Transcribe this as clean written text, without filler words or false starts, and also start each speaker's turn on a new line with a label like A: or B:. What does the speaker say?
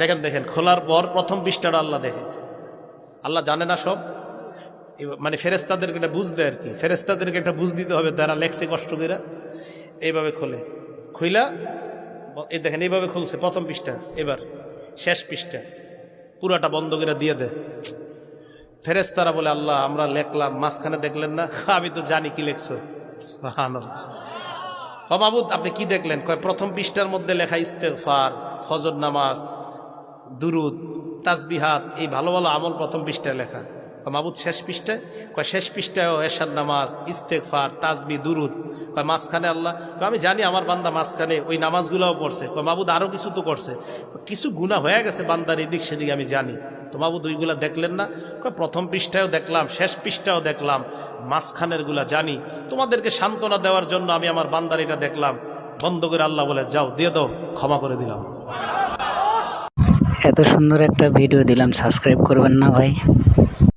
A: দেখেন দেখেন, খোলার পর প্রথম পৃষ্ঠাটা আল্লাহ দেখে। আল্লাহ জানে না সব, মানে ফেরেস্তাদেরকে এটা বুঝ দেয় আর কি, ফেরেস্তাদেরকে একটা বুঝ দিতে হবে, তারা লেখছে কষ্ট করে। এইভাবে খোলে, খুইলা এই দেখেন এইভাবে খুলছে প্রথম পৃষ্ঠা, এবার শেষ পৃষ্ঠা পুরাটা বন্ধ করে দিয়ে দেয়। ফেরেস্তারা বলে, আল্লাহ আমরা লেখলাম, মাঝখানে দেখলেন না? আমি তো জানি কি লেখছো। সুবহানাল্লাহ। মাবুদ আপনি কি দেখলেন? কয় প্রথম পৃষ্ঠার মধ্যে লেখা ইস্তেগফার, ফজর নামাজ, দুরুদ, তাসবিহাত, এই ভালো ভালো আমল প্রথম পৃষ্ঠায় লেখা। মাবুদ শেষ পৃষ্ঠায়? কয় শেষ পৃষ্ঠায় এশার নামাজ, ইস্তেগফার, তাসবি, দুরুদ। কয় মাঝখানে আল্লাহ? আমি জানি আমার বান্দা মাঝখানে ওই নামাজগুলোও পড়ছে। কয় মাবুদ আরও কিছু তো করছে, কিছু গুনাহ হয়ে গেছে বান্দার এদিক সেদিক আমি জানি। তো মাবুদ ওইগুলা দেখলেন না? কয় প্রথম পৃষ্ঠায়ও দেখলাম, শেষ পৃষ্ঠাও দেখলাম, মাঝখানের গুলা জানি। তোমাদেরকে সান্ত্বনা দেওয়ার জন্য আমি আমার বান্দার এটা দেখলাম। বন্ধ করে আল্লাহ বলে, যাও দিয়ে দাও, ক্ষমা করে দিলাম।
B: এত সুন্দর একটা ভিডিও দিলাম, সাবস্ক্রাইব করবেন না ভাই?